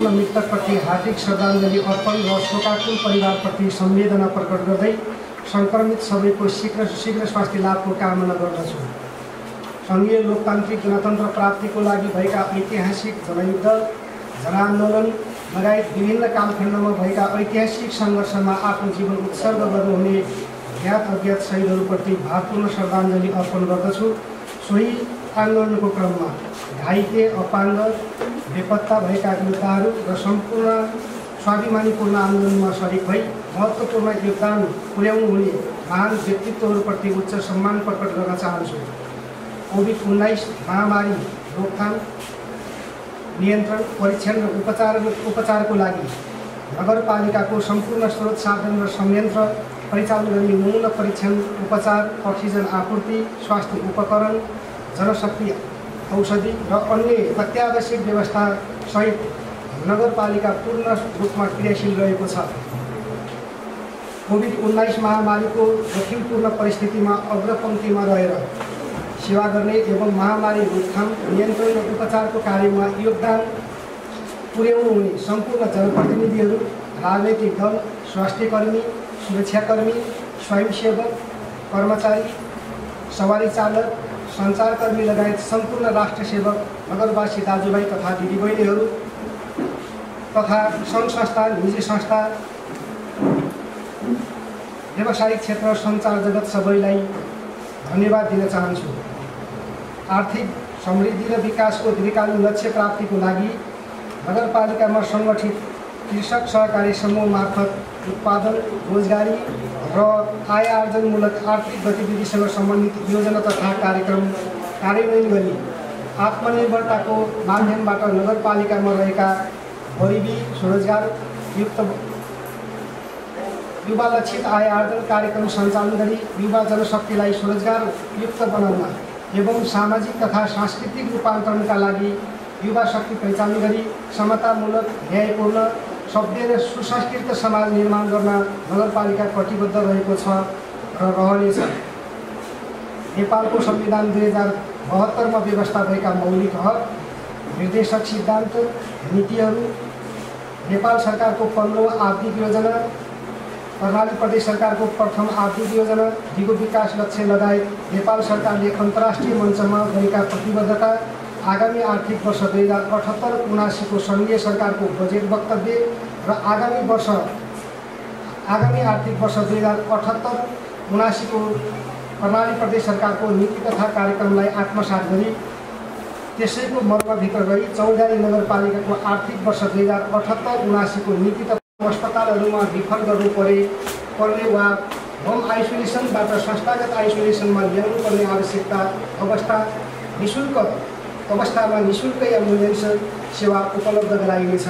आफ्ना मृतकप्रति हार्दिक श्रद्धाञ्जली अर्पण र शोकाकुल परिवारप्रति संवेदना प्रकट गर्दै संक्रमित सबैको शीघ्र स्वास्थ्य लाभको कामना गर्दछु। सङ्घीय लोकतान्त्रिक गणतन्त्र प्राप्तिको लागि भएका ऐतिहासिक जनयुद्ध, जनआन्दोलन लगायत विभिन्न कालखण्डमा भएका ऐतिहासिक सङ्घर्षमा आफ्नो जीवन उत्सर्ग गर्नुहुने ज्ञात अज्ञात शहीदहरूप्रति भावपूर्ण श्रद्धाञ्जली अर्पण गर्दछु। सोही आन्दोलनको क्रममा घाइते, अपाङ्ग, बेपत्ता भएका योद्धाहरू र सम्पूर्ण स्वाभिमानीपूर्ण आन्दोलनमा सरिक भई महत्त्वपूर्ण योगदान पुर्याउनु हुने महान व्यक्तित्वहरूप्रति उच्च सम्मान प्रकट गर्न चाहन्छु। कोभिड-19 महामारी रोकथाम, नियन्त्रण, परीक्षण र उपचारको लागि नगरपालिकाको सम्पूर्ण स्रोत साधन र संयन्त्र परिचालन गर्ने मूल परीक्षण, उपचार, अक्सिजन आपूर्ति, स्वास्थ्य उपकरण, जनशक्ति, औषधि र अन्य अत्यावश्यक व्यवस्था सहित नगरपालिका पूर्ण रूपमा क्रियाशील रहेको छ। कोभिड-19 महामारीको जोखिमपूर्ण परिस्थितिमा अग्रपङ्क्तिमा रहेर सेवा गर्ने एवं महामारी रोकथाम, नियन्त्रण र उपचारको कार्यमा योगदान पुर्याउनु हुने सम्पूर्ण जनप्रतिनिधिहरू, राजनैतिक दल, स्वास्थ्यकर्मी, सुरक्षाकर्मी, स्वयंसेवक, कर्मचारी, सवारी चालक, सञ्चारकर्मी लगायत सम्पूर्ण राष्ट्र सेवक, नगरवासी दाजुभाइ तथा दिदीबहिनीहरू तथा सङ्घ संस्था, निजी संस्था, व्यावसायिक क्षेत्र, सञ्चार जगत सबैलाई धन्यवाद दिन चाहन्छु। आर्थिक समृद्धि र विकासको दीर्घकालीन लक्ष्य प्राप्तिको लागि नगरपालिकामा सङ्गठित कृषक सहकारी समूह मार्फत उत्पादन, रोजगारी र आय आर्जनमूलक आर्थिक गतिविधिसँग सम्बन्धित योजना तथा कार्यक्रम कार्यान्वयन गरी आत्मनिर्भरताको माध्यमबाट नगरपालिकामा रहेका गरिबी, स्वरोजगार युक्त युवा लक्षित आय आर्जन कार्यक्रम सञ्चालन गरी युवा जनशक्तिलाई स्वरोजगार युक्त बनाउन एवं सामाजिक तथा सांस्कृतिक रूपान्तरणका लागि युवा शक्ति पहिचान गरी समतामूलक, न्यायपूर्ण, सभ्य र सुसंस्कृत समाज निर्माण गर्न नगरपालिका कटिबद्ध रहेको छ र रहनेछ। नेपालको संविधान 2072 मा व्यवस्था भएका मौलिक हक, निर्देशक सिद्धान्त, नीतिहरू, नेपाल सरकारको 15औं आर्थिक योजना, कर्णाली प्रदेश सरकारको प्रथम आर्थिक योजना, दिगो विकास लक्ष्य लगायत नेपाल सरकारले अन्तर्राष्ट्रिय मञ्चमा गरेका प्रतिबद्धता, आगामी आर्थिक वर्ष 2078-79 को सङ्घीय सरकारको बजेट वक्तव्य र आगामी आर्थिक वर्ष 2078-79 को कर्णाली प्रदेश सरकारको नीति तथा कार्यक्रमलाई आत्मसात गरी त्यसैको मर्मभित्र गई चौधारी नगरपालिकाको आर्थिक वर्ष 2078-79 को नीति तथा अस्पतालहरूमा विफल गर्नु पर्ने वा होम आइसोलेसनबाट संस्थागत आइसोलेसनमा ल्याउनुपर्ने आवश्यकता अवस्थामा निःशुल्क एम्बुलेन्स सेवा उपलब्ध गराइनेछ।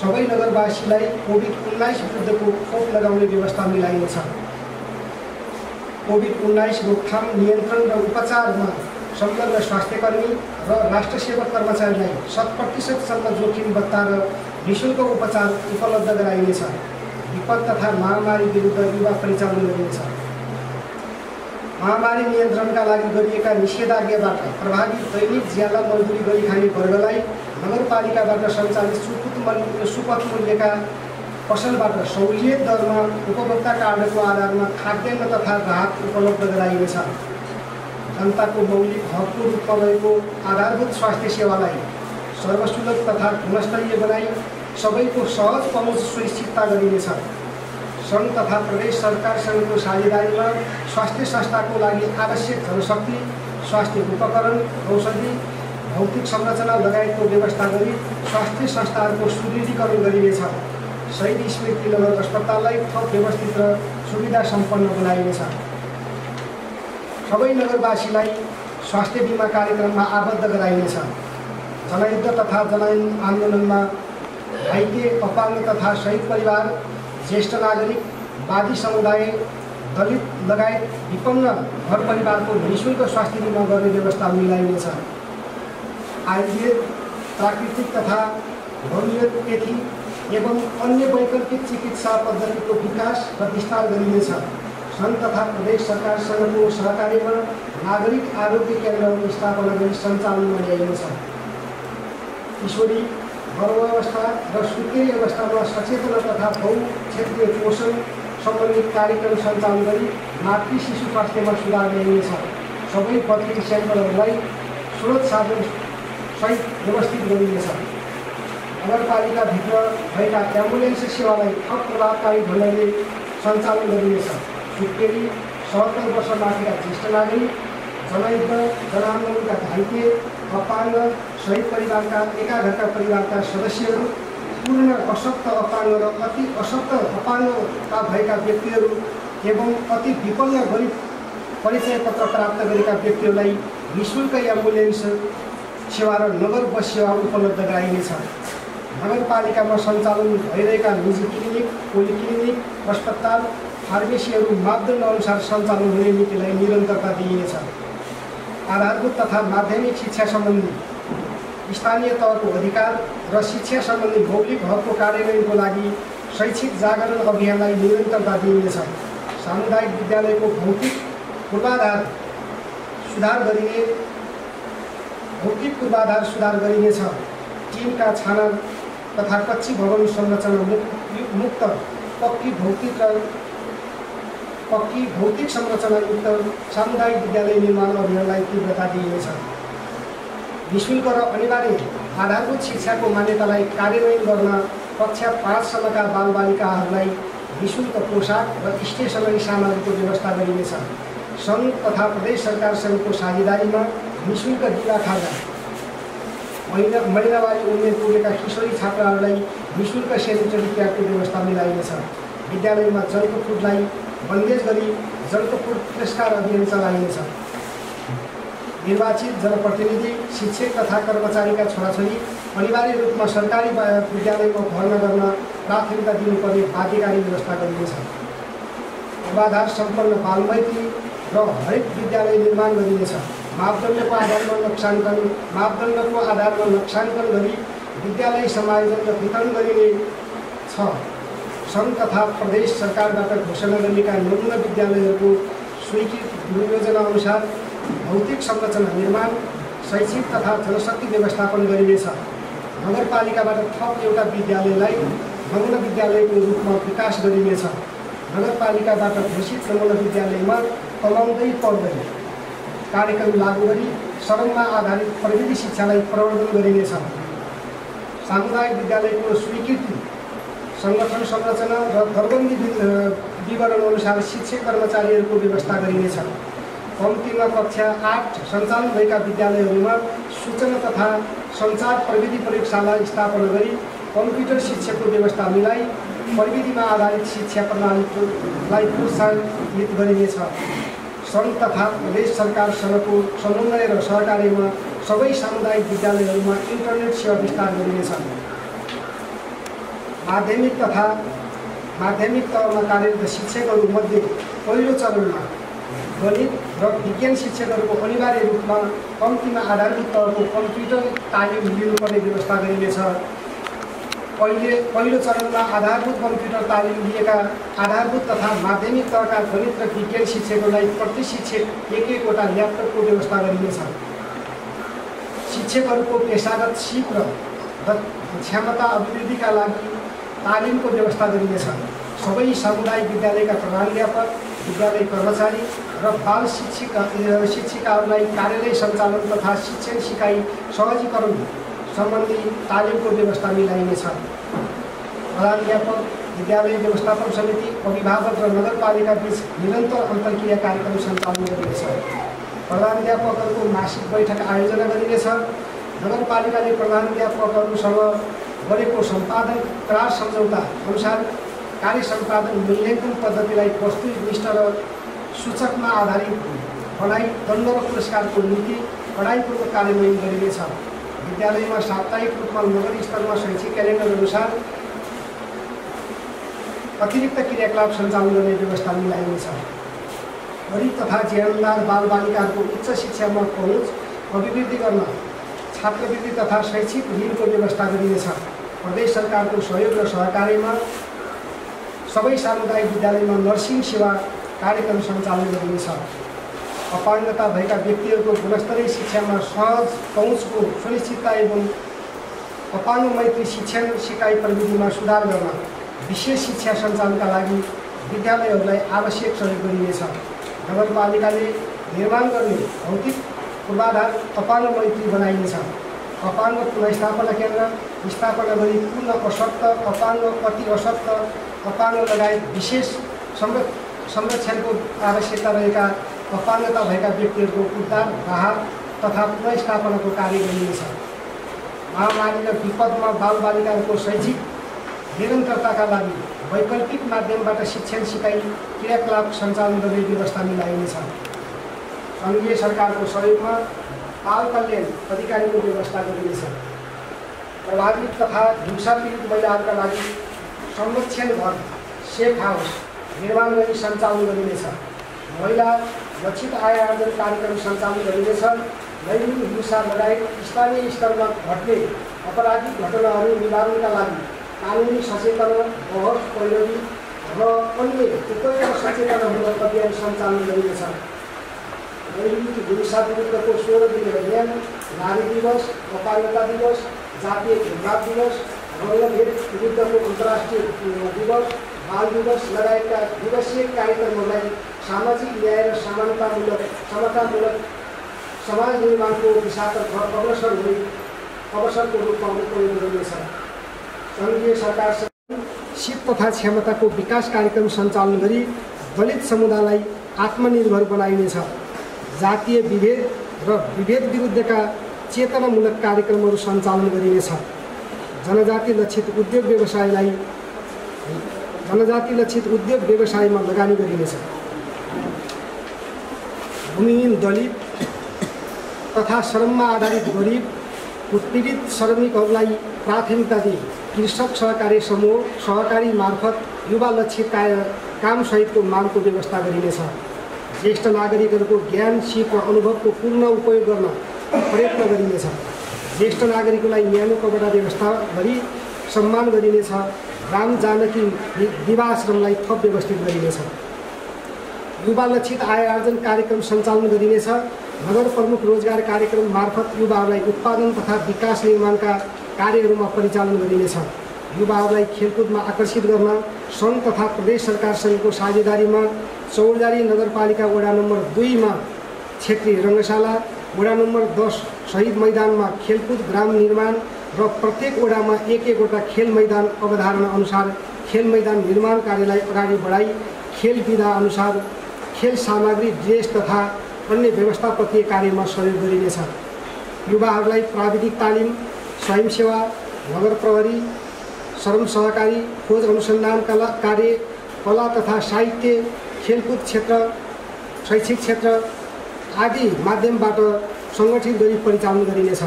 सबै नगरवासीलाई कोभिड-19 विरुद्धको खोप लगाउने व्यवस्था मिलाइनेछ। कोभिड-19 रोकथाम, नियन्त्रण र उपचारमा संलग्न स्वास्थ्यकर्मी र राष्ट्र सेवक कर्मचारीलाई 100% जोखिम भत्ता र निःशुल्क उपचार उपलब्ध गराइनेछ। विपद तथा महामारी विरुद्ध युवा परिचालन गरिनेछ। महामारी नियन्त्रणका लागि गरिएका निषेधाज्ञाबाट प्रभावित दैनिक ज्याला मजदुरी गरी खाने वर्गलाई नगरपालिकाबाट सञ्चालित सुपथ मूल्यका पसलबाट सहुलियत दरमा उपभोक्ता कार्डको आधारमा खाद्यान्न तथा राहत उपलब्ध गराइनेछ। जनताको मौलिक हकको रूपमा रहेको आधारभूत स्वास्थ्य सेवालाई सर्वसुलभ तथा गुणस्तरीय बनाई सबैको सहज पहुँच सुनिश्चितता गरिनेछ। सङ्घ तथा प्रदेश सरकारसँगको साझेदारीमा स्वास्थ्य संस्थाको लागि आवश्यक जनशक्ति, स्वास्थ्य उपकरण, औषधि, भौतिक संरचना लगायतको व्यवस्था गरी स्वास्थ्य संस्थाहरूको सुदृढीकरण गरिनेछ। शहीद स्मृति नगर अस्पताललाई थप व्यवस्थित र सुविधा सम्पन्न बनाइनेछ। सबै नगरवासीलाई स्वास्थ्य बिमा कार्यक्रममा आबद्ध गराइनेछ। जनयुद्ध तथा जनआन्दोलनमा घाइते, अपाङ्ग तथा शहीद परिवार, ज्येष्ठ नागरिक, वादी समुदाय, दलित लगायत विपन्न घर परिवारको निःशुल्क स्वास्थ्य बिमा गर्ने व्यवस्था मिलाइनेछ। आयुर्वेद, प्राकृतिक तथा होमियोपेथी एवं अन्य वैकल्पिक चिकित्सा पद्धतिको विकास र विस्तार गरिनेछ। सङ्घ तथा प्रदेश सरकारसँगको सहकार्यमा नागरिक आरोग्य केन्द्रहरू स्थापना गरी सञ्चालनमा ल्याइनेछ। किशोरी, गर्भावस्था र सुत्केरी अवस्थामा सचेतना तथा बहुक्षेत्रीय पोषण सम्बन्धित कार्यक्रम सञ्चालन गरी मातृ शिशु स्वास्थ्यमा सुधार ल्याइनेछ। सबै 32 सेन्टरहरूलाई स्रोत साधन सहित व्यवस्थित गरिनेछ। नगरपालिकाभित्र भएका एम्बुलेन्स सेवालाई थप प्रभावकारी ढङ्गले सञ्चालन गरिनेछ। सुत्केरी, 77 वर्ष माथिका ज्येष्ठ नागरिक, जनयुद्ध जनआन्दोलनका घाइते, अपाङ्ग, शहीद परिवारका एका घरका परिवारका सदस्यहरू, पूर्ण अशक्त अपाङ्ग र अति अशक्त अपाङ्गता भएका व्यक्तिहरू एवं अति विपन्न गरिब परिचय पत्र प्राप्त गरेका व्यक्तिहरूलाई निःशुल्क एम्बुलेन्स सेवा र नगर बस सेवा उपलब्ध गराइनेछ। नगरपालिकामा सञ्चालन भइरहेका निजी क्लिनिक, पोलिक्लिनिक, अस्पताल, फार्मेसीहरू मापदण्ड अनुसार सञ्चालन हुने नीतिलाई निरन्तरता दिइनेछ। आधारभूत तथा माध्यमिक शिक्षा सम्बन्धी स्थानीय तहको अधिकार र शिक्षा सम्बन्धी मौलिक हकको कार्यान्वयनको लागि शैक्षिक जागरण अभियानलाई निरन्तरता दिइनेछ। सामुदायिक विद्यालयको भौतिक पूर्वाधार सुधार गरिनेछ। टिमका छाना तथा कच्ची भवन संरचना मुक्त पक्की भौतिक संरचना युक्त सामुदायिक विद्यालय निर्माण अभियानलाई तीव्रता दिइनेछ। निःशुल्क र अनिवार्य आधारभूत शिक्षाको मान्यतालाई कार्यान्वयन गर्न कक्षा 5 सम्मका बालबालिकाहरूलाई निःशुल्क पोसाक र स्टेसनरी सामग्रीको व्यवस्था गरिनेछ। सङ्घ तथा प्रदेश सरकारसँगको साझेदारीमा निःशुल्क जिल्ला खाजा, महिनावारी उमेर पुगेका किशोरी छात्राहरूलाई निःशुल्क सेनिटरी प्याडको व्यवस्था मिलाइनेछ। विद्यालयमा जङ्क फुडलाई बन्देज गरी जङ्क फुड पुरस्कार अभियान चलाइनेछ। निर्वाचित जनप्रतिनिधि, शिक्षक तथा कर्मचारीका छोराछोरी अनिवार्य रूपमा सरकारी विद्यालयमा भर्ना गर्न प्राथमिकता दिनुपर्ने बाध्यकारी व्यवस्था गरिनेछ। पूर्वाधार सम्पन्न बालमैत्री र हरेक विद्यालय निर्माण गरिनेछ। मापदण्डको आधारमा नक्साङ्कन गरी विद्यालय समायोजन र वितरण गरिने छ। सङ्घ तथा प्रदेश सरकारबाट घोषणा गरिएका नमूना विद्यालयहरूको स्वीकृत योजना अनुसार भौतिक संरचना निर्माण, शैक्षिक तथा जनशक्ति व्यवस्थापन गरिनेछ। नगरपालिकाबाट थप एउटा विद्यालयलाई नमूना विद्यालयको रूपमा विकास गरिनेछ। नगरपालिकाबाट घोषित नमूना विद्यालयमा कमाउँदै पढ्दै कार्यक्रम लागू गरी शरणमा आधारित प्रविधि शिक्षालाई प्रवर्धन गरिनेछ। सामुदायिक विद्यालयको स्वीकृति, सङ्गठन संरचना र दरबन्दी विवरण अनुसार शिक्षक कर्मचारीहरूको व्यवस्था गरिनेछ। कम्तीमा कक्षा 8 सञ्चालन भएका विद्यालयहरूमा सूचना तथा सञ्चार प्रविधि प्रयोगशाला स्थापना गरी कम्प्युटर शिक्षाको व्यवस्था मिलाई प्रविधिमा आधारित शिक्षा प्रणालीलाई प्रोत्साहित गरिनेछ। सङ्घ तथा प्रदेश सरकारसँगको समन्वय र सहकार्यमा सबै सामुदायिक विद्यालयहरूमा इन्टरनेट सेवा विस्तार गरिनेछ। माध्यमिक तहमा कार्यरत शिक्षकहरूमध्ये पहिलो चरणमा गणित र विज्ञान शिक्षकहरूको अनिवार्य रूपमा कम्तीमा आधारभूत तहको कम्प्युटर तालिम लिनुपर्ने व्यवस्था गरिनेछ। पहिलो चरणमा आधारभूत कम्प्युटर तालिम लिएका आधारभूत तथा माध्यमिक तहका गणित र विज्ञान शिक्षकहरूलाई प्रति शिक्षक एक-एकवटा ल्यापटपको व्यवस्था गरिनेछ। शिक्षकहरूको पेसागत सिप र क्षमता अभिवृद्धिका लागि तालिमको व्यवस्था गरिनेछ। सबै सामुदायिक विद्यालयका प्रधानाध्यापक, विद्यालय कर्मचारी र बाल शिक्षिकाहरूलाई कार्यालय सञ्चालन तथा शिक्षण सिकाइ सहजीकरण सम्बन्धी तालिमको व्यवस्था मिलाइनेछ। प्रधानाध्यापक, विद्यालय व्यवस्थापन समिति, अभिभावक र नगरपालिका बीच निरन्तर अन्तर्क्रिया कार्यक्रम सञ्चालन गरिनेछ। प्रधानाध्यापकहरूको मासिक बैठक आयोजना गरिनेछ। नगरपालिकाले प्रधानाध्यापकहरूसँग गरेको सम्पादन करार सम्झौता अनुसार कार्य सम्पादन मूल्याङ्कन पद्धतिलाई वस्तुनिष्ठ र सूचकमा आधारित बनाई दण्ड र पुरस्कारको नीति कडाइपूर्वक कार्यान्वयन गरिनेछ। विद्यालयमा साप्ताहिक रूपमा नगरीय स्तरमा शैक्षिक क्यालेन्डर अनुसार अतिरिक्त क्रियाकलाप सञ्चालन गर्ने व्यवस्था मिलाइनेछ। गरिब तथा जीवनदार बालबालिकाहरूको उच्च शिक्षामा पहुँच अभिवृद्धि गर्न छात्रवृत्ति तथा शैक्षिक ऋणको व्यवस्था गरिनेछ। प्रदेश सरकारको सहयोग र सहकार्यमा सबै सामुदायिक विद्यालयमा नर्सिङ सेवा कार्यक्रम सञ्चालन गरिनेछ। अपाङ्गता भएका व्यक्तिहरूको गुणस्तरीय शिक्षामा सहज पहुँचको सुनिश्चितता एवं अपाङ्ग मैत्री शिक्षण सिकाइ प्रविधिमा सुधार गर्न विशेष शिक्षा सञ्चालनका लागि विद्यालयहरूलाई आवश्यक सहयोग गरिनेछ। नगरपालिकाले निर्माण गर्ने भौतिक पूर्वाधार अपाङ्ग मैत्री बनाइनेछ। अपाङ्ग पुनर्स्थापना केन्द्र स्थापना गरी पूर्ण अशक्त, अपाङ्ग, अति अशक्त, अपाङ्ग लगायत विशेष संरक्षणको आवश्यकता रहेका अपाङ्गता भएका व्यक्तिहरूको उद्धार, राहत तथा पुनर्स्थापनाको कार्य गरिनेछ। महामारी र विपदमा बालबालिकाहरूको शैक्षिक निरन्तरताका लागि वैकल्पिक माध्यमबाट शिक्षण सिकाइ क्रियाकलाप सञ्चालन गर्ने व्यवस्था मिलाइनेछ। सङ्घीय सरकारको सहयोगमा बाल कल्याण अधिकारीको व्यवस्था गरिनेछ। प्रभावित तथा हिंसा पीडित महिलाहरूका लागि संरक्षण घर, सेफ हाउस निर्माण गरी सञ्चालन गरिनेछ। महिला लक्षित आय आर्जन कार्यक्रम सञ्चालन गरिनेछ। लैङ्गिक हिंसा लगायत स्थानीय स्तरमा घट्ने अपराधिक घटनाहरू निवारणका लागि कानुनी सचेतना, बहस प्रयोगी र अन्य उपयुक्त सचेतनामूलक अभियान सञ्चालन गरिनेछ। लैङ्गिक हिंसा विरुद्धको 16 दिने अभियान, नारी दिवस, अपाङ्गता दिवस, जातीय भेदभाव दिवस, रङ्गभेद विरुद्धको अन्तर्राष्ट्रिय दिवस, बाल दिवस लगायतका दिवसीय कार्यक्रमहरूलाई सामाजिक न्याय र समतामूलक समाज निर्माणको दिशातर्फ अवसरको रूपमा उपयोग गरिनेछ। सङ्घीय सरकारसँग सिप तथा क्षमताको विकास कार्यक्रम सञ्चालन गरी दलित समुदायलाई आत्मनिर्भर बनाइनेछ। जातीय विभेद र विभेद विरुद्धका चेतनामूलक कार्यक्रमहरू सञ्चालन गरिनेछ। जनजाति लक्षित उद्योग व्यवसायमा लगानी गरिनेछ। भूमिहीन दलित तथा श्रममा आधारित गरिब उत्पीडित श्रमिकहरूलाई प्राथमिकता दिई कृषक सहकारी समूह सहकारी मार्फत युवा लक्षित कामसहितको मागको व्यवस्था गरिनेछ। ज्येष्ठ नागरिकहरूको ज्ञान, सिप र अनुभवको पूर्ण उपयोग गर्न प्रयत्न गरिनेछ। ज्येष्ठ नागरिकलाई न्यानो कपडा व्यवस्था गरी सम्मान गरिनेछ। राम जानकी विवाहाश्रमलाई थप व्यवस्थित गरिनेछ। युवा लक्षित आय आर्जन कार्यक्रम सञ्चालन गरिनेछ। नगर प्रमुख रोजगार कार्यक्रम मार्फत युवाहरूलाई उत्पादन तथा विकास निर्माणका कार्यहरूमा परिचालन गरिनेछ। युवाहरूलाई खेलकुदमा आकर्षित गर्न सङ्घ तथा प्रदेश सरकारसँगको साझेदारीमा चौरजारी नगरपालिका वडा नम्बर 2 मा क्षेत्रीय रङ्गशाला, वडा नम्बर 10 शहीद मैदानमा खेलकुद ग्राम निर्माण र प्रत्येक वडामा एक-एकवटा खेल मैदान अवधारणा अनुसार खेल मैदान निर्माण कार्यलाई अगाडि बढाई खेल विधा अनुसार खेल सामग्री, ड्रेस तथा अन्य व्यवस्थापकीय कार्यमा सहयोग गरिनेछ। युवाहरूलाई प्राविधिक तालिम, स्वयंसेवा, नगर प्रहरी, श्रम सहकारी, खोज अनुसन्धान कार्य, कला तथा साहित्य, खेलकुद क्षेत्र, शैक्षिक क्षेत्र आदि माध्यमबाट सङ्गठित गरी परिचालन गरिनेछ।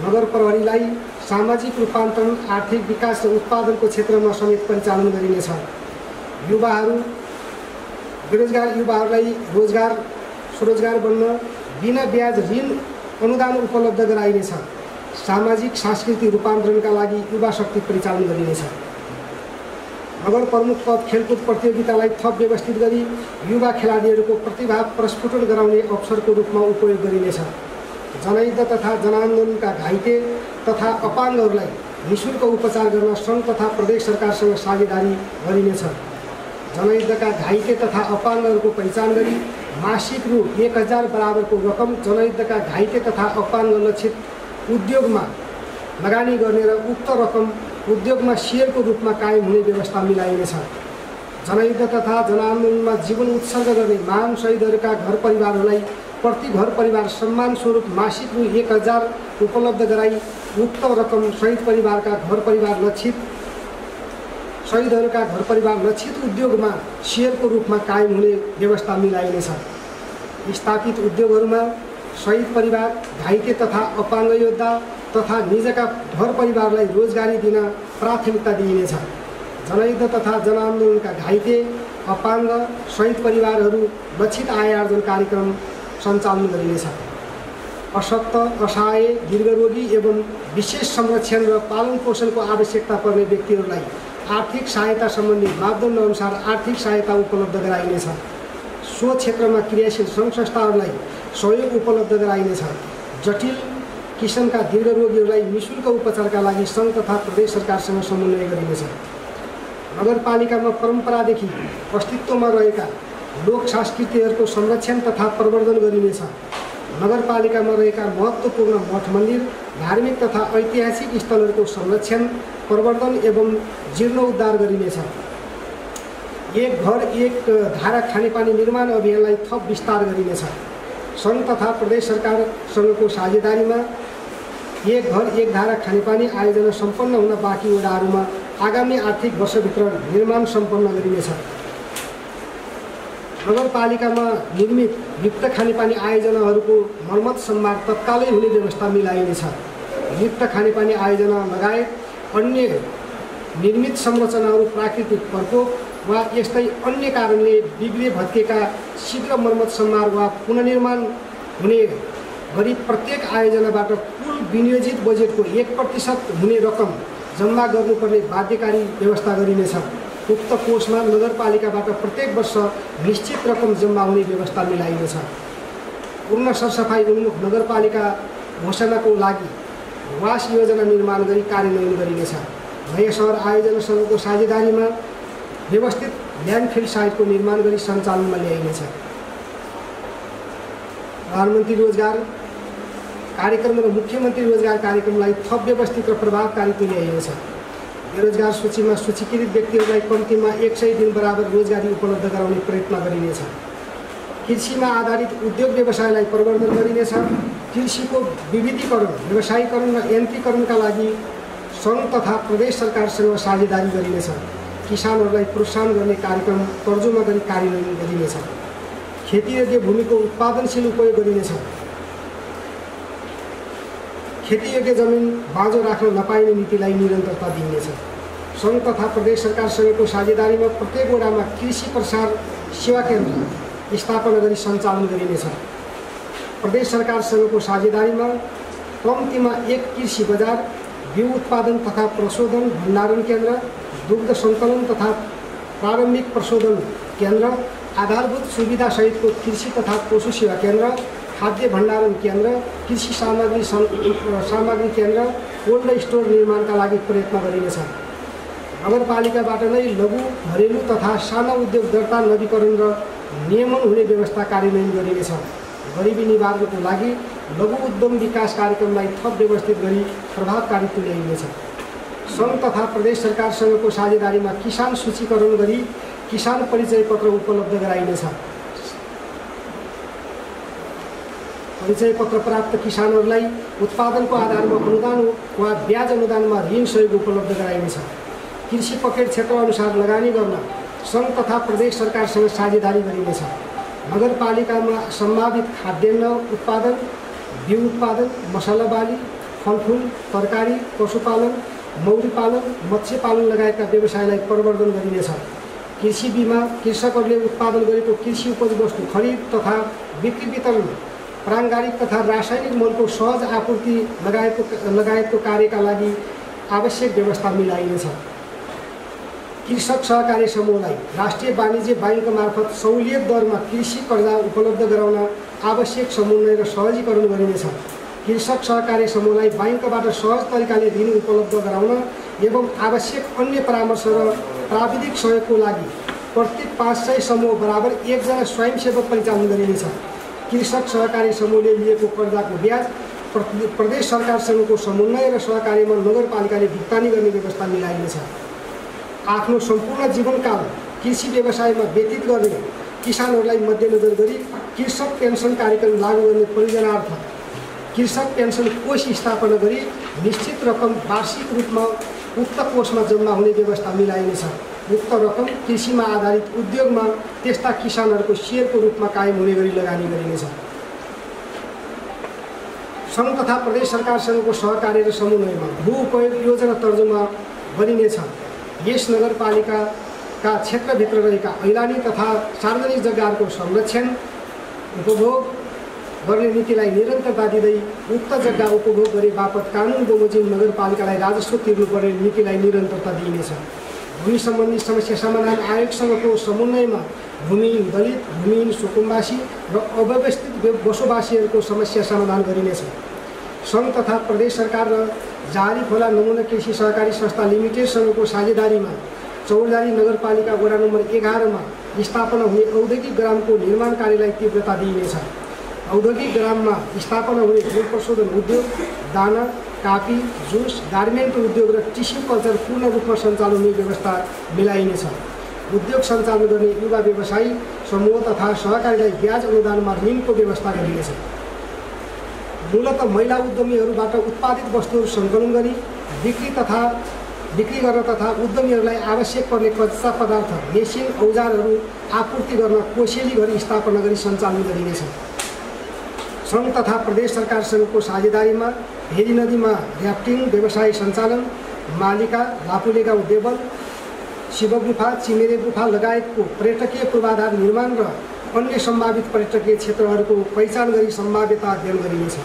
नगर प्रहरीलाई सामाजिक रूपान्तरण, आर्थिक विकास र उत्पादनको क्षेत्रमा समेत परिचालन गरिनेछ। बेरोजगार युवाहरूलाई स्वरोजगार बन्न बिना ब्याज ऋण अनुदान उपलब्ध गराइनेछ। सामाजिक सांस्कृतिक रूपान्तरणका लागि युवा शक्ति परिचालन गरिनेछ। नगर प्रमुख पद खेलकुद प्रतियोगितालाई थप व्यवस्थित गरी युवा खेलाडीहरूको प्रतिभा प्रस्फुटन गराउने अवसरको रूपमा उपयोग गरिनेछ। जनयुद्ध तथा जनआन्दोलनका घाइते तथा अपाङ्गहरूलाई निःशुल्क उपचार गर्न सङ्घ तथा प्रदेश सरकारसँग साझेदारी गरिनेछ। जनयुद्धका घाइते तथा अपाङ्गहरूको पहिचान गरी मासिक रु 1000 बराबरको रकम जनयुद्धका घाइते तथा अपाङ्ग लक्षित उद्योगमा लगानी गर्ने र उक्त रकम उद्योगमा सेयरको रूपमा कायम हुने व्यवस्था मिलाइनेछ। जनयुद्ध तथा जनआन्दोलनमा जीवन उत्सर्ग गर्ने महान शहीदहरूका घर परिवारहरूलाई प्रति घर परिवार सम्मान स्वरूप मासिक रु 1000 उपलब्ध गराई उक्त रकम शहीदहरूका घर परिवार लक्षित उद्योगमा सेयरको रूपमा कायम हुने व्यवस्था मिलाइनेछ। स्थापित उद्योगहरूमा शहीद परिवार, घाइते तथा अपाङ्ग योद्धा तथा निजका घर परिवारलाई रोजगारी दिन प्राथमिकता दिइनेछ। जनयुद्ध तथा जनआन्दोलनका घाइते, अपाङ्ग, शहीद परिवारहरू लक्षित आय आर्जन कार्यक्रम सञ्चालन गरिनेछ। अशक्त, असहाय, दीर्घरोगी एवं विशेष संरक्षण र पालन पोषणको आवश्यकता पर्ने व्यक्तिहरूलाई आर्थिक सहायता सम्बन्धी मापदण्ड अनुसार आर्थिक सहायता उपलब्ध गराइनेछ। सो क्षेत्रमा क्रियाशील सङ्घ संस्थाहरूलाई सहयोग उपलब्ध गराइनेछ। जटिल किसानका दीर्घ रोगीहरूलाई निःशुल्क उपचारका लागि सङ्घ तथा प्रदेश सरकारसँग समन्वय गरिनेछ। नगरपालिकामा परम्परादेखि अस्तित्वमा रहेका लोक संस्कृतिहरूको संरक्षण तथा प्रवर्धन गरिनेछ। नगरपालिकामा रहेका महत्त्वपूर्ण मठ मन्दिर, धार्मिक तथा ऐतिहासिक स्थलहरूको संरक्षण, प्रवर्धन एवं जीर्णोद्धार गरिनेछ। एक घर एक धारा खानेपानी निर्माण अभियानलाई थप विस्तार गरिनेछ। सङ्घ तथा प्रदेश सरकारसँगको साझेदारीमा एक घर एक धारा खानेपानी आयोजना सम्पन्न हुन बाँकी वडाहरूमा आगामी आर्थिक वर्षभित्र निर्माण सम्पन्न गरिनेछ। नगरपालिकामा निर्मित लिफ्ट खानेपानी आयोजनाहरूको मर्मत सम्मार तत्कालै हुने व्यवस्था मिलाइनेछ। लिफ्ट खानेपानी आयोजना लगायत अन्य निर्मित संरचनाहरू प्राकृतिक प्रकोप वा यस्तै अन्य कारणले बिग्रे भत्केका शीघ्र मर्मत सम्मार वा पुनर्निर्माण हुने गरी प्रत्येक आयोजनाबाट कुल विनियोजित बजेटको 1% हुने रकम जम्मा गर्नुपर्ने बाध्यकारी व्यवस्था गरिनेछ। उक्त कोषमा नगरपालिकाबाट प्रत्येक वर्ष निश्चित रकम जम्मा हुने व्यवस्था मिलाइनेछ। पूर्ण सरसफाई उन्मुख नगरपालिका घोषणाको लागि वास योजना निर्माण गरी कार्यान्वयन गरिनेछ। नयाँ सहर आयोजना सङ्घको साझेदारीमा व्यवस्थित ल्यान्डफिल साइटको निर्माण गरी सञ्चालनमा ल्याइनेछ। प्रधानमन्त्री रोजगार कार्यक्रम र मुख्यमन्त्री रोजगार कार्यक्रमलाई थप व्यवस्थित र प्रभावकारी तुल्याइनेछ। बेरोजगार सूचीमा सूचीकृत व्यक्तिहरूलाई कम्तीमा 100 दिन बराबर रोजगारी उपलब्ध गराउने प्रयत्न गरिनेछ। कृषिमा आधारित उद्योग व्यवसायलाई प्रवर्धन गरिनेछ। कृषिको विविधीकरण, व्यवसायीकरण र यन्त्रीकरणका लागि सङ्घ तथा प्रदेश सरकारसँग साझेदारी गरिनेछ। किसानहरूलाई प्रोत्साहन गर्ने कार्यक्रम तर्जुमा गरी कार्यान्वयन गरिनेछ। खेतीयोग्य भूमिको उत्पादनशील उपयोग गरिनेछ। खेतीयोग्य जमिन बाँझो राख्न नपाइने नीतिलाई निरन्तरता दिइनेछ। सङ्घ तथा प्रदेश सरकारसँगको साझेदारीमा प्रत्येक वडामा कृषि प्रसार सेवा केन्द्र स्थापना गरी सञ्चालन गरिनेछ। प्रदेश सरकारसँगको साझेदारीमा कम्तीमा 1 कृषि बजार, बिउ उत्पादन तथा प्रशोधन भण्डारण केन्द्र, दुग्ध सङ्कलन तथा प्रारम्भिक प्रशोधन केन्द्र, आधारभूत सुविधासहितको कृषि तथा पशु सेवा केन्द्र, खाद्य भण्डारण केन्द्र, कृषि सामग्री केन्द्र, कोल्ड स्टोर निर्माणका लागि प्रयत्न गरिनेछ। नगरपालिकाबाट नै लघु, घरेलु तथा साना उद्योग दर्ता, नवीकरण र नियमन हुने व्यवस्था कार्यान्वयन गरिनेछ। गरिबी निवारणको लागि लघु उद्यम विकास कार्यक्रमलाई थप व्यवस्थित गरी प्रभावकारी तुल्याइनेछ। सङ्घ तथा प्रदेश सरकारसँगको साझेदारीमा किसान सूचीकरण गरी किसान परिचय पत्र उपलब्ध गराइनेछ। परिचय पत्र प्राप्त किसानहरूलाई उत्पादनको आधारमा अनुदान वा ब्याज अनुदानमा ऋण सहयोग उपलब्ध गराइनेछ। कृषि पकेट क्षेत्रअनुसार लगानी गर्न सङ्घ तथा प्रदेश सरकारसँग साझेदारी गरिनेछ। नगरपालिकामा सम्भावित खाद्यान्न उत्पादन, बिउ उत्पादन, मसला बाली, फलफुल, तरकारी, पशुपालन, मौरी पालन, मत्स्य पालन लगायतका व्यवसायलाई प्रवर्धन गरिनेछ। कृषि बीमा, कृषकहरूले उत्पादन गरेको कृषि उपज वस्तु खरिद तथा बिक्री वितरण, प्राङ्गारिक तथा रासायनिक मलको सहज आपूर्ति लगायतको कार्यका लागि आवश्यक व्यवस्था मिलाइनेछ। कृषक सहकारी समूहलाई राष्ट्रिय वाणिज्य बैंक मार्फत सहुलियत दरमा कृषि कर्जा उपलब्ध गराउन आवश्यक समन्वय र सहजीकरण गरिनेछ। कृषक सहकारी समूहलाई बैंकबाट सहज तरिकाले ऋण उपलब्ध गराउन एवं आवश्यक अन्य परामर्श र प्राविधिक सहयोगको लागि प्रत्येक 500 समूह बराबर 1 जना स्वयंसेवक परिचालन गरिनेछ। कृषक सहकारी समूहले लिएको कर्जाको ब्याज प्रदेश सरकारसँगको समन्वय र सहकार्यमा नगरपालिकाले भुक्तानी गर्ने व्यवस्था मिलाइनेछ। आफ्नो सम्पूर्ण जीवनकाल कृषि व्यवसायमा व्यतीत गर्ने किसानहरूलाई मध्यनजर गरी कृषक पेन्सन कार्यक्रम लागू गर्ने परियोजनार्थ कृषक पेन्सन कोष स्थापना गरी निश्चित रकम वार्षिक रूपमा उक्त कोषमा जम्मा हुने व्यवस्था मिलाइनेछ। उक्त रकम कृषिमा आधारित उद्योगमा त्यस्ता किसानहरूको सेयरको रूपमा कायम हुने गरी लगानी गरिनेछ। सङ्घ तथा प्रदेश सरकारसँगको सहकार्य र समन्वयमा भू उपयोग योजना तर्जुमा गरिनेछ। यस नगरपालिकाका क्षेत्रभित्र रहेका ऐलानी तथा सार्वजनिक जग्गाहरूको संरक्षण, उपभोग गर्ने नीतिलाई निरन्तरता दिँदै उक्त जग्गा उपभोग गरे बापत कानुन बमोजिम नगरपालिकालाई राजस्व तिर्नुपर्ने नीतिलाई निरन्तरता दिइनेछ। भूमि सम्बन्धी समस्या समाधान आयोगसँगको समन्वयमा भूमिहीन दलित, भूमिहीन सुकुम्बासी र अव्यवस्थित बसोबासीहरूको समस्या समाधान गरिनेछ। सङ्घ तथा प्रदेश सरकार र जारी खोला नमुना कृषि सहकारी संस्था लिमिटेडसँगको साझेदारीमा चौरजारी नगरपालिका वडा नम्बर 11 मा स्थापना हुने औद्योगिक ग्रामको निर्माण कार्यलाई तीव्रता दिइनेछ। औद्योगिक ग्राममा स्थापना हुने गुण प्रशोधन उद्योग, दाना, कापी, जुस, गार्मेन्ट उद्योग र टिस्यु कल्चर पूर्ण रूपमा सञ्चालन हुने व्यवस्था मिलाइनेछ। उद्योग सञ्चालन गर्ने युवा व्यवसायी समूह तथा सहकारीलाई ब्याज अनुदानमा ऋणको व्यवस्था गरिनेछ। मूलतः महिला उद्यमीहरूबाट उत्पादित वस्तुहरू सङ्कलन गरी बिक्री गर्न तथा उद्यमीहरूलाई आवश्यक पर्ने कच्चा पदार्थ, मेसिन, औजारहरू आपूर्ति गर्न कोसेली गरी स्थापना गरी सञ्चालन गरिनेछ। सङ्घ तथा प्रदेश सरकारसँगको साझेदारीमा भेरी नदीमा र्याफ्टिङ व्यवसाय सञ्चालन, मालिका, लापुले गाउँ देवल, शिवगुफा, चिमेरे गुफा लगायतको पर्यटकीय पूर्वाधार निर्माण र अन्य सम्भावित पर्यटकीय क्षेत्रहरूको पहिचान गरी सम्भाव्यता अध्ययन गरिनेछ।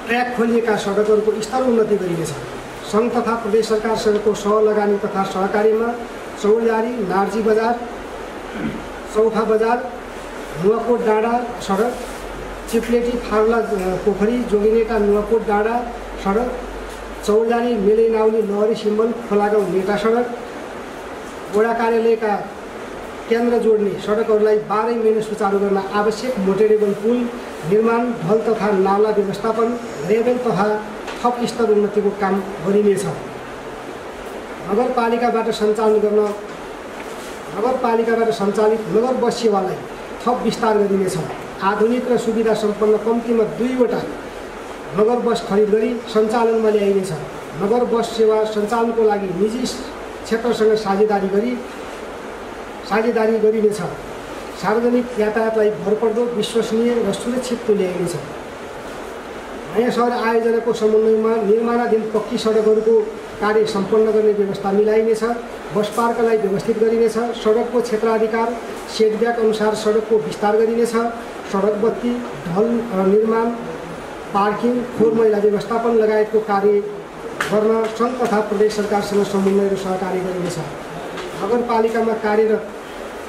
ट्र्याक खोलिएका सडकहरूको स्तर उन्नति गरिनेछ। सङ्घ तथा प्रदेश सरकारसँगको सहलगानी तथा सहकारीमा चौरजारी नार्जी बजार, चौफा बजार, नुवाकोट डाँडा सडक, चिप्लेटी फारुला पोखरी जोगिनेटा नुवाकोट डाँडा सडक, चौरजारी मेले नाउली लहरी सिम्बल खोलागाउँ नेटा सडक, वडा कार्यालयका केन्द्र जोड्ने सडकहरूलाई 12 महिना सुचारू गर्न आवश्यक मोटरेबल पुल निर्माण, ढल तथा नाला व्यवस्थापन, रेबेल तथा थप स्तर उन्नतिको काम गरिनेछ। नगरपालिकाबाट सञ्चालित नगर बस सेवालाई थप विस्तार गरिनेछ। आधुनिक र सुविधा सम्पन्न कम्तीमा 2 वटा नगर बस खरिद गरी सञ्चालनमा ल्याइनेछ। नगर बस सेवा सञ्चालनको लागि निजी क्षेत्रसँग साझेदारी गरिनेछ। सार्वजनिक यातायातलाई भरपर्दो, विश्वसनीय र सुरक्षित तुल्याइनेछ। नयाँ सहर आयोजनाको समन्वयमा निर्माणाधीन पक्की सडकहरूको कार्य सम्पन्न गर्ने व्यवस्था मिलाइनेछ। बस पार्कलाई व्यवस्थित गरिनेछ। सडकको क्षेत्राधिकार सेटब्याक अनुसार सडकको विस्तार गरिनेछ। सडक बत्ती, ढल निर्माण, पार्किङ, फोहोर मैला व्यवस्थापन लगायतको कार्य गर्न सङ्घ तथा प्रदेश सरकारसँग समन्वय र सहकार्य गरिनेछ। नगरपालिकामा कार्यरत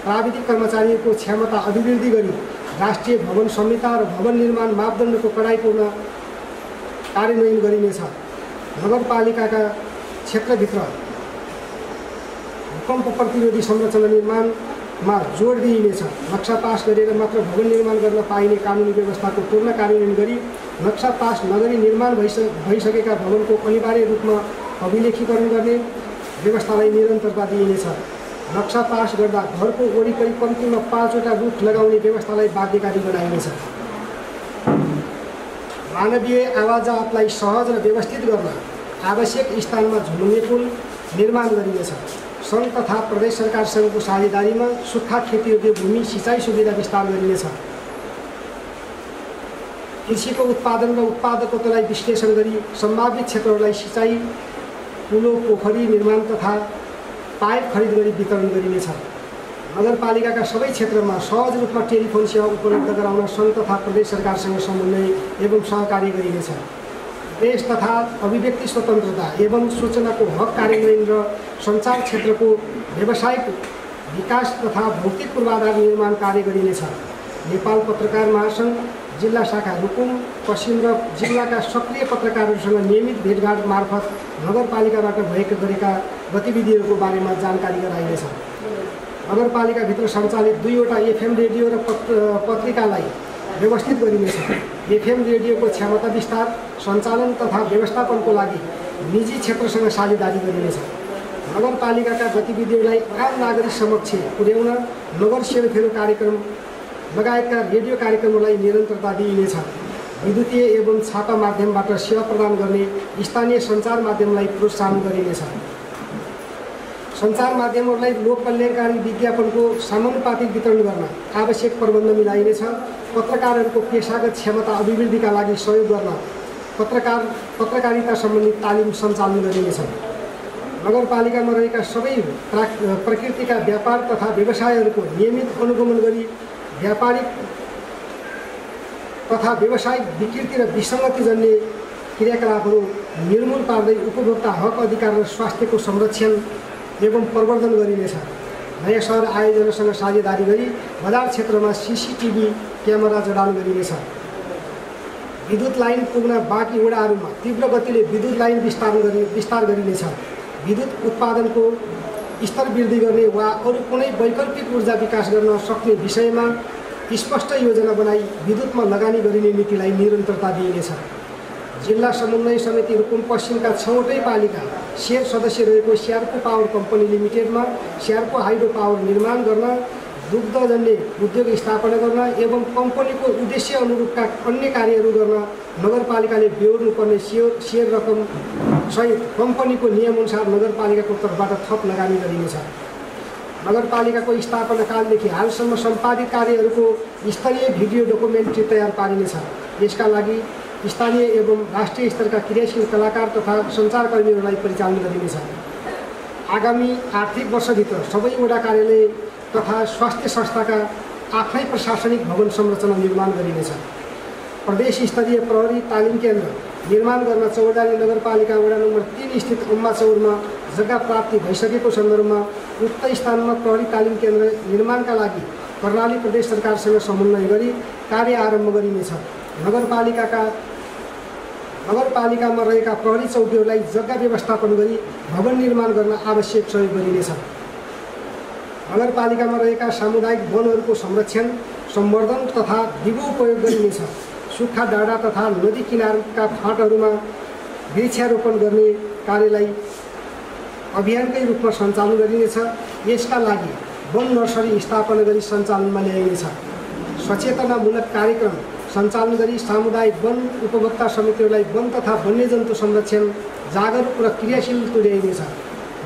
प्राविधिक कर्मचारीहरूको क्षमता अभिवृद्धि गरी राष्ट्रिय भवन संहिता र भवन निर्माण मापदण्डको कडाइपूर्ण कार्यान्वयन गरिनेछ। नगरपालिकाका क्षेत्रभित्र भूकम्प प्रतिरोधी संरचना निर्माणमा जोड दिइनेछ। नक्सा पास गरेर मात्र भवन निर्माण गर्न पाइने कानुनी व्यवस्थाको पूर्ण कार्यान्वयन गरी नक्सा पास नगरी निर्माण भइसकेका भवनको अनिवार्य रूपमा अभिलेखीकरण गर्ने व्यवस्थालाई निरन्तरता दिइनेछ। नक्सा पास गर्दा घरको वरिपरि कम्तीमा 5 वटा रुख लगाउने व्यवस्थालाई बाध्यकारी बनाइनेछ। मानवीय आवाजावतलाई सहज र व्यवस्थित गर्न आवश्यक स्थानमा झुलुङ्गे पुल निर्माण गरिनेछ। सङ्घ तथा प्रदेश सरकारसँगको साझेदारीमा सुक्खा खेतीयोग्य भूमि सिँचाइ सुविधा विस्तार गरिनेछ। कृषिको उत्पादन र उत्पादकतालाई विश्लेषण गरी सम्भावित क्षेत्रहरूलाई सिँचाइ, पुलो, पोखरी निर्माण तथा पाइप खरिद गरी वितरण गरिनेछ। नगरपालिकाका सबै क्षेत्रमा सहज रूपमा टेलिफोन सेवा उपलब्ध गराउन सङ्घ तथा प्रदेश सरकारसँग समन्वय एवं सहकार्य गरिनेछ। प्रेस तथा अभिव्यक्ति स्वतन्त्रता एवं सूचनाको हक कार्यान्वयन र सञ्चार क्षेत्रको व्यावसायिक विकास तथा भौतिक पूर्वाधार निर्माण कार्य गरिनेछ। नेपाल पत्रकार महासङ्घ जिल्ला शाखा रुकुम पश्चिम र जिल्लाका सक्रिय पत्रकारहरूसँग नियमित भेटघाट मार्फत नगरपालिकाबाट गरेका गतिविधिहरूको बारेमा जानकारी गराइनेछ। नगरपालिकाभित्र सञ्चालित 2 वटा FM रेडियो र पत्रिकालाई व्यवस्थित गरिनेछ। FM रेडियोको क्षमता विस्तार, सञ्चालन तथा व्यवस्थापनको लागि निजी क्षेत्रसँग साझेदारी गरिनेछ। नगरपालिकाका गतिविधिहरूलाई आम नागरिक समक्ष पुर्याउन नगर सेरोफेरो कार्यक्रम लगायतका रेडियो कार्यक्रमहरूलाई निरन्तरता दिइनेछ। विद्युतीय एवं छापा माध्यमबाट सेवा प्रदान गर्ने स्थानीय सञ्चार माध्यमलाई प्रोत्साहन गरिनेछ। सञ्चार माध्यमहरूलाई लोक कल्याणकारी विज्ञापनको समानुपातिक वितरण गर्न आवश्यक प्रबन्ध मिलाइनेछ। पत्रकारहरूको पेशागत क्षमता अभिवृद्धिका लागि सहयोग गर्न पत्रकारिता सम्बन्धी तालिम सञ्चालन गरिनेछ। नगरपालिकामा रहेका सबै प्रकृतिका व्यापार तथा व्यवसायहरूको नियमित अनुगमन गरी व्यापारिक तथा व्यावसायिक विकृति र विसङ्गतिजन्य क्रियाकलापहरू निर्मूल पार्दै उपभोक्ता हक अधिकार र स्वास्थ्यको संरक्षण एवं प्रवर्धन गरिनेछ। नयाँ सहर आयोजनासँग साझेदारी गरी बजार क्षेत्रमा CCTV क्यामेरा जडान गरिनेछ। विद्युत लाइन पुग्न बाँकी वडाहरूमा तीव्र गतिले विद्युत लाइन विस्तार गरिनेछ। विद्युत उत्पादनको स्तर वृद्धि गर्ने वा अरू कुनै वैकल्पिक ऊर्जा विकास गर्न सक्ने विषयमा स्पष्ट योजना बनाई विद्युतमा लगानी गरिने नीतिलाई निरन्तरता दिइनेछ। जिल्ला समन्वय समिति रुकुम पश्चिमका 6वटै पालिका शेयर सदस्य रहेको स्यार्को पावर कम्पनी लिमिटेडमा स्यार्को हाइड्रो पावर निर्माण गर्न, दुग्धजन्य उद्योग स्थापना गर्न एवं कम्पनीको उद्देश्य अनुरूपका अन्य कार्यहरू गर्न नगरपालिकाले बेहोर्नुपर्ने सेयर रकम सहित कम्पनीको नियमअनुसार नगरपालिकाको तर्फबाट थप लगानी गरिनेछ। नगरपालिकाको स्थापना कालदेखि हालसम्म सम्पादित कार्यहरूको स्तरीय भिडियो डकुमेन्ट्री तयार पारिनेछ। यसका लागि स्थानीय एवं राष्ट्रिय स्तरका क्रियाशील कलाकार तथा सञ्चारकर्मीहरूलाई परिचालन गरिनेछ। आगामी आर्थिक वर्षभित्र सबै वडा कार्यालय तथा स्वास्थ्य संस्थाका आफ्नै प्रशासनिक भवन संरचना निर्माण गरिनेछ। प्रदेश स्तरीय प्रहरी तालिम केन्द्र निर्माण गर्न चौडारी नगरपालिका वडा नम्बर 3 स्थित अम्मा चौरमा जग्गा प्राप्ति भइसकेको सन्दर्भमा उक्त स्थानमा प्रहरी तालिम केन्द्र निर्माणका लागि कर्णाली प्रदेश सरकारसँग समन्वय गरी कार्य आरम्भ गरिनेछ। नगरपालिकामा रहेका प्रहरी चौकीहरूलाई जग्गा व्यवस्थापन गरी भवन निर्माण गर्न आवश्यक सहयोग गरिनेछ। नगरपालिकामा रहेका सामुदायिक वनहरूको संरक्षण, सम्वर्धन तथा दिगो उपयोग गरिनेछ। सुक्खा डाँडा तथा नदी किनारका फाँटहरूमा वृक्षारोपण गर्ने कार्यलाई अभियानकै रूपमा सञ्चालन गरिनेछ। यसका लागि वन नर्सरी स्थापना गरी सञ्चालनमा ल्याइनेछ। सचेतनामूलक कार्यक्रम सञ्चालन गरी सामुदायिक वन उपभोक्ता समितिहरूलाई वन तथा वन्यजन्तु संरक्षण जागरुक र क्रियाशील तुल्याइनेछ।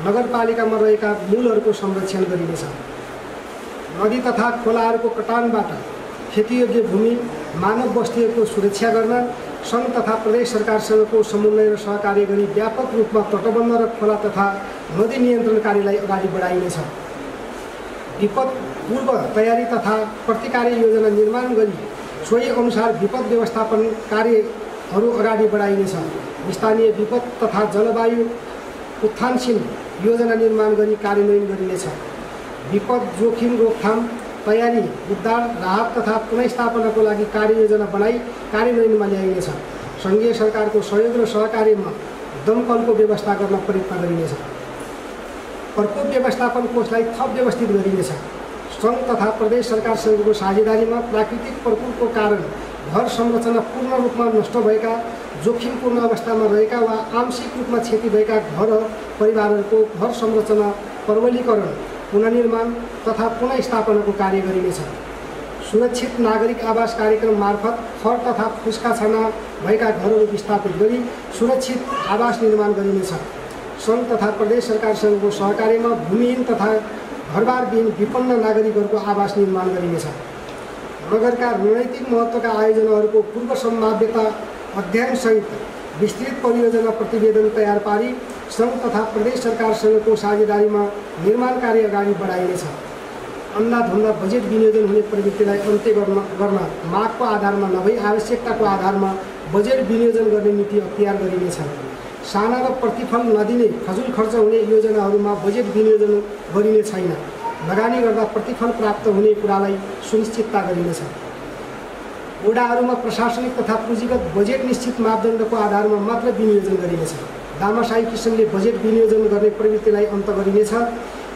नगरपालिकामा रहेका मूलहरूको संरक्षण गरिनेछ। नदी तथा खोलाहरूको कटानबाट खेतीयोग्य भूमि, मानव बस्तीहरूको सुरक्षा गर्न सङ्घ तथा प्रदेश सरकारसँगको समन्वय र सहकार्य गरी व्यापक रूपमा तटबन्ध र खोला तथा नदी नियन्त्रण कार्यलाई अगाडि बढाइनेछ। विपद पूर्व तयारी तथा प्रतिकार योजना निर्माण गरी सोही अनुसार विपद व्यवस्थापन कार्यहरू अगाडि बढाइनेछ। स्थानीय विपद तथा जलवायु उत्थानशील योजना निर्माण गरी कार्यान्वयन गरिनेछ। विपद जोखिम रोकथाम, तयारी, उद्धार, राहत तथा पुनर्स्थापनाको लागि कार्ययोजना बनाई कार्यान्वयनमा ल्याइनेछ। सङ्घीय सरकारको सहयोग र सहकार्यमा दमकलको व्यवस्था गर्न प्रयत्न गरिनेछ। प्रकोप व्यवस्थापन कोषलाई थप व्यवस्थित गरिनेछ। सङ्घ तथा प्रदेश सरकारसँगको साझेदारीमा प्राकृतिक प्रकोपको कारण घर संरचना पूर्ण रूपमा नष्ट भएका, जोखिमपूर्ण अवस्थामा रहेका वा आंशिक रूपमा क्षति भएका घर परिवारहरूको घर संरचना प्रबलीकरण, पुनर्निर्माण तथा पुनर्स्थापनाको कार्य गरिनेछ। सुरक्षित नागरिक आवास कार्यक्रम मार्फत खर तथा फुस्का छाना भएका घरहरू विस्थापित गरी सुरक्षित आवास निर्माण गरिनेछ। सङ्घ तथा प्रदेश सरकारसँगको सहकार्यमा भूमिहीन तथा घरबारविहीन विपन्न नागरिकहरूको आवास निर्माण गरिनेछ। नगरका रणनीतिक महत्त्वका आयोजनाहरूको पूर्व सम्भाव्यता अध्ययनसहित विस्तृत परियोजना प्रतिवेदन तयार पारी सङ्घ तथा प्रदेश सरकारसँगको साझेदारीमा निर्माण कार्य अगाडि बढाइनेछ। अन्धाधुन्दा बजेट विनियोजन हुने प्रवृत्तिलाई अन्त्य गर्न मागको आधारमा नभई आवश्यकताको आधारमा बजेट विनियोजन गर्ने नीति अख्तियार गरिनेछ। साना र प्रतिफल नदिने फजुल खर्च हुने योजनाहरूमा बजेट विनियोजन गरिने छैन। लगानी गर्दा प्रतिफल प्राप्त हुने कुरालाई सुनिश्चितता गरिनेछ। वडाहरूमा प्रशासनिक तथा पुँजीगत बजेट निश्चित मापदण्डको आधारमा मात्र विनियोजन गरिनेछ। दामाशाही किसिमले बजेट विनियोजन गर्ने प्रवृत्तिलाई अन्त गरिनेछ।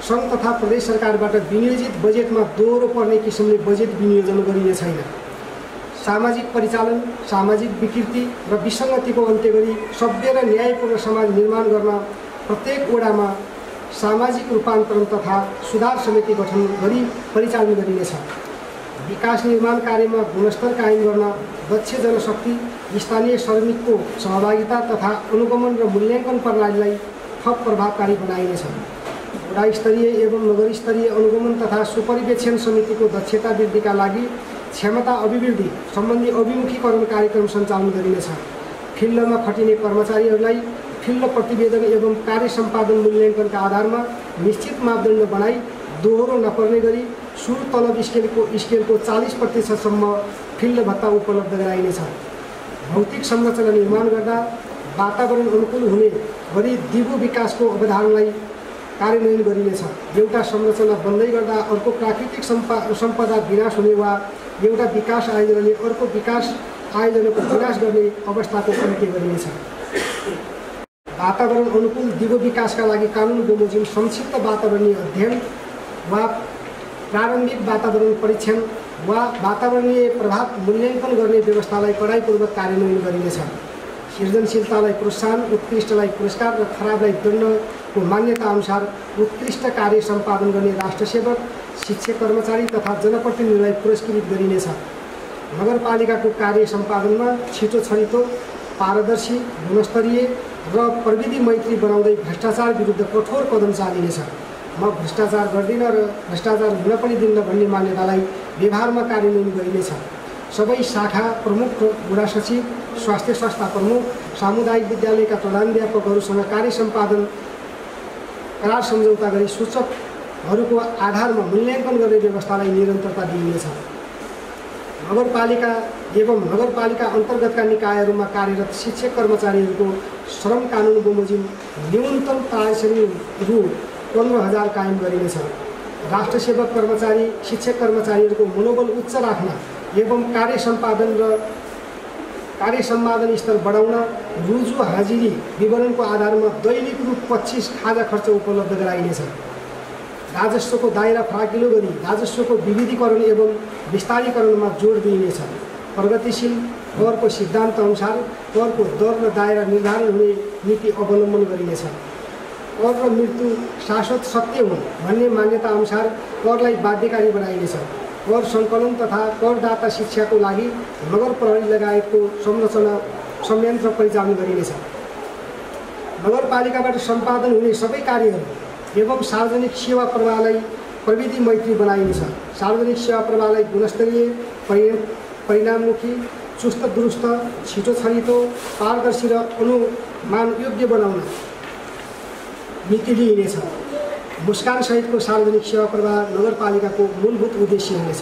सङ्घ तथा प्रदेश सरकारबाट विनियोजित बजेटमा दोहोरो पर्ने किसिमले बजेट विनियोजन गरिने छैन। सामाजिक परिचालन, सामाजिक विकृति र विसङ्गतिको अन्त्य गरी सभ्य र न्यायपूर्ण समाज निर्माण गर्न प्रत्येक वडामा सामाजिक रूपान्तरण तथा सुधार समिति गठन गरी परिचालन गरिनेछ। विकास निर्माण कार्यमा गुणस्तर कायम गर्न दक्ष जनशक्ति, स्थानीय श्रमिकको सहभागिता तथा अनुगमन र मूल्याङ्कन प्रणालीलाई थप प्रभावकारी बनाइनेछ। वडा स्तरीय एवं नगर स्तरीय अनुगमन तथा सुपरिवेक्षण समितिको दक्षता वृद्धिका लागि क्षमता अभिवृद्धि सम्बन्धी अभिमुखीकरण कार्यक्रम सञ्चालन गरिनेछ। फिल्डमा खटिने कर्मचारीहरूलाई फिल्ड प्रतिवेदन एवं कार्य सम्पादन मूल्याङ्कनका आधारमा निश्चित मापदण्ड बनाई दोहोरो नपर्ने गरी सुरु तलब स्केलको 40% फिल्ड भत्ता उपलब्ध गराइनेछ। भौतिक संरचना निर्माण गर्दा वातावरण अनुकूल हुने गरी दिगो विकासको अवधारणालाई कार्यान्वयन गरिनेछ। एउटा संरचना बन्दै गर्दा अर्को प्राकृतिक सम्पदा विनाश हुने वा एउटा विकास आयोजनाले अर्को विकास आयोजनको विनाश गर्ने अवस्थाको अन्त्य गरिनेछ। वातावरण अनुकूल दिगो विकासका लागि कानुन बमोजिम संक्षिप्त वातावरणीय अध्ययन वा प्रारम्भिक वातावरण परीक्षण वा वातावरणीय प्रभाव मूल्याङ्कन गर्ने व्यवस्थालाई कडाइपूर्वक कार्यान्वयन गरिनेछ। सृजनशीलतालाई प्रोत्साहन, उत्कृष्टलाई पुरस्कार र खराबलाई दण्डको मान्यता अनुसार उत्कृष्ट कार्य सम्पादन गर्ने राष्ट्रसेवक, शिक्षक, कर्मचारी तथा जनप्रतिनिधिलाई पुरस्कृत गरिनेछ। नगरपालिकाको कार्य सम्पादनमा छिटो छरितो, पारदर्शी, गुणस्तरीय र प्रविधि मैत्री बनाउँदै भ्रष्टाचार विरुद्ध कठोर कदम चालिनेछ। म भ्रष्टाचार गर्दिनँ र भ्रष्टाचार हुन पनि दिन्न भन्ने मान्यतालाई व्यवहारमा कार्यान्वयन गरिनेछ। सबै शाखा प्रमुख, वडा सचिव, स्वास्थ्य संस्था प्रमुख, सामुदायिक विद्यालयका प्रधानाध्यापकहरूसँग कार्य सम्पादन करार सम्झौता गरी सूचकहरूको आधारमा मूल्याङ्कन गर्ने व्यवस्थालाई निरन्तरता दिइनेछ। नगरपालिका एवं नगरपालिका अन्तर्गतका निकायहरूमा कार्यरत शिक्षक कर्मचारीहरूको श्रम कानुन बमोजिम न्यूनतम पारिश्रमिक रु 15,000 कायम गरिनेछ। राष्ट्रसेवक कर्मचारी, शिक्षक कर्मचारीहरूको मनोबल उच्च राख्न एवं कार्य सम्पादन स्तर बढाउन रुजु हाजिरी विवरणको आधारमा दैनिक रु 25 खाजा खर्च उपलब्ध गराइनेछ। राजस्वको दायरा फराकिलो गरी राजस्वको विविधीकरण एवं विस्तारीकरणमा जोड दिइनेछ। प्रगतिशील करको सिद्धान्त अनुसार करको दर र दायरा निर्धारण हुने नीति अवलम्बन गरिनेछ। कर र मृत्यु शाश्वत सत्य हुन् भन्ने मान्यता अनुसार करलाई बाध्यकारी बनाइनेछ। कर सङ्कलन तथा करदाता शिक्षाको लागि नगर प्रहरी लगायतको संयन्त्र परिचालन गरिनेछ। नगरपालिकाबाट सम्पादन हुने सबै कार्यहरू एवं सार्वजनिक सेवा प्रवाहलाई प्रविधि मैत्री बनाइनेछ। सार्वजनिक सेवा प्रवाहलाई गुणस्तरीय, परिणाममुखी, चुस्त दुरुस्त, छिटो छरितो, पारदर्शी र अनुमानयोग्य बनाउन नीति लिइनेछ। मुस्कान सहितको सार्वजनिक सेवा प्रवाह नगरपालिकाको मूलभूत उद्देश्य हुनेछ।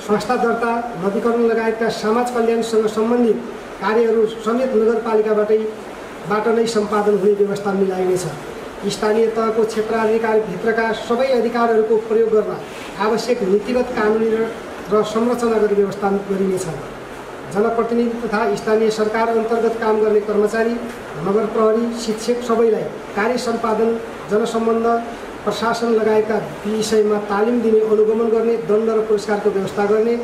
संस्था दर्ता, नवीकरण लगायतका समाज कल्याणसँग सम्बन्धित कार्यहरू समेत नगरपालिकाबाट नै सम्पादन हुने व्यवस्था मिलाइनेछ। स्थानीय तहको क्षेत्राधिकारभित्रका सबै अधिकारहरूको प्रयोग गर्न आवश्यक नीतिगत, कानुनी र संरचनागत व्यवस्था गरिनेछ। जनप्रतिनिधि तथा स्थानीय सरकार अन्तर्गत काम गर्ने कर्मचारी, नगर प्रहरी, शिक्षक सबैलाई कार्य सम्पादन, जनसम्बन्ध, प्रशासन लगायतका विषयमा तालिम दिने, अनुगमन गर्ने, दण्ड र पुरस्कारको व्यवस्था गर्ने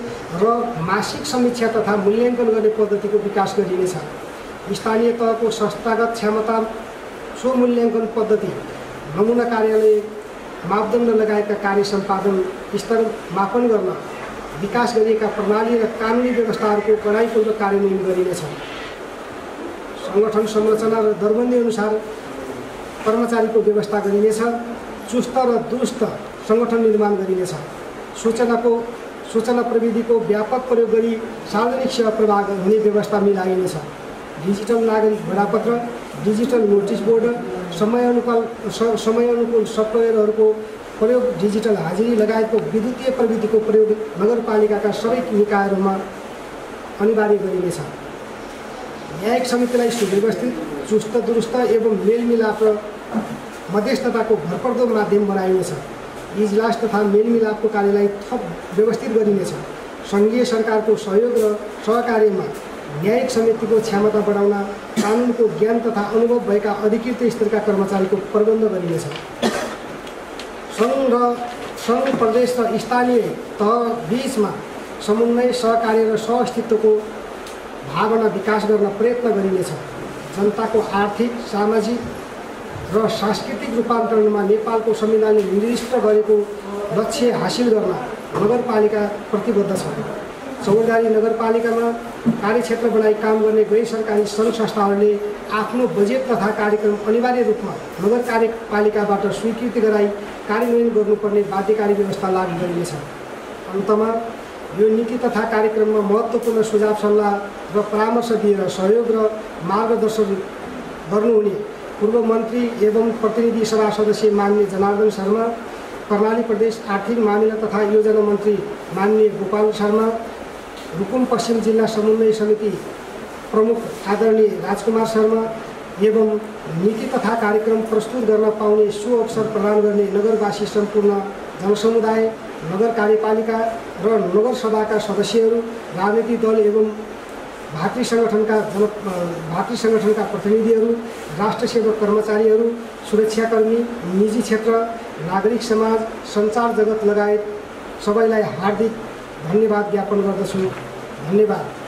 र मासिक समीक्षा तथा मूल्याङ्कन गर्ने पद्धतिको विकास गरिनेछ। स्थानीय तहको संस्थागत क्षमता स्वमूल्याङ्कन पद्धति, नमुना कार्यालय, मापदण्ड लगायतका कार्य सम्पादन स्तर मापन गर्न विकास गरिएका प्रणाली र कानुनी व्यवस्थाहरूको कडाइपूर्वक कार्यान्वयन गरिनेछ। सङ्गठन संरचना र दरबन्दी अनुसार कर्मचारीको व्यवस्था गरिनेछ। चुस्त र दुरुस्त सङ्गठन निर्माण गरिनेछ। सूचना प्रविधिको व्यापक प्रयोग गरी सार्वजनिक सेवा प्रवाह हुने व्यवस्था मिलाइनेछ। डिजिटल नागरिक भेडापत्र, डिजिटल नोटिस बोर्ड, समयानुकूल सफ्टवेयरहरूको प्रयोग, डिजिटल हाजिरी लगायतको विद्युतीय प्रविधिको प्रयोग नगरपालिकाका सबै निकायहरूमा अनिवार्य गरिनेछ। न्यायिक समितिलाई सुव्यवस्थित, चुस्त दुरुस्त एवं मेलमिलाप र मध्यस्थताको भरपर्दो माध्यम बनाइनेछ। इजलास तथा मेलमिलापको कार्यलाई थप व्यवस्थित गरिनेछ। सङ्घीय सरकारको सहयोग र सहकार्यमा न्यायिक समितिको क्षमता बढाउन कानुनको ज्ञान तथा अनुभव भएका अधिकृत स्तरका कर्मचारीको प्रबन्ध गरिनेछ। सङ्घ, प्रदेश र स्थानीय तह बीचमा समन्वय, सहकार्य र सहअस्तित्वको भावना विकास गर्न प्रयत्न गरिनेछ। जनताको आर्थिक, सामाजिक र सांस्कृतिक रूपान्तरणमा नेपालको संविधानले निर्दिष्ट गरेको लक्ष्य हासिल गर्न नगरपालिका प्रतिबद्ध छ। चौरधारी नगरपालिकामा कार्यक्षेत्र बनाई काम गर्ने गैर सरकारी सङ्घ संस्थाहरूले आफ्नो बजेट तथा कार्यक्रम अनिवार्य रूपमा नगर कार्यपालिकाबाट स्वीकृति गराई कार्यान्वयन गर्नुपर्ने बाध्यकारी व्यवस्था लागू गरिनेछ। अन्तमा यो नीति तथा कार्यक्रममा महत्त्वपूर्ण सुझाव, सल्लाह र परामर्श दिएर सहयोग र मार्गदर्शन गर्नुहुने पूर्व मन्त्री एवं प्रतिनिधि सभा सदस्य माननीय जनार्दन शर्मा, कर्णाली प्रदेश आर्थिक मामिला तथा योजना मन्त्री माननीय गोपाल शर्मा, रुकुम पश्चिम जिल्ला समन्वय समिति प्रमुख आदरणीय राजकुमार शर्मा एवं नीति तथा कार्यक्रम प्रस्तुत गर्न पाउने सुअवसर प्रदान गर्ने नगरवासी सम्पूर्ण जनसमुदाय, नगर कार्यपालिका र नगरसभाका सदस्यहरू, राजनीतिक दल एवं भातृ सङ्गठनका प्रतिनिधिहरू, राष्ट्र सेवक कर्मचारीहरू, सुरक्षाकर्मी, निजी क्षेत्र, नागरिक समाज, सञ्चार जगत लगायत सबैलाई हार्दिक धन्यवाद ज्ञापन गर्दछु। धन्यवाद।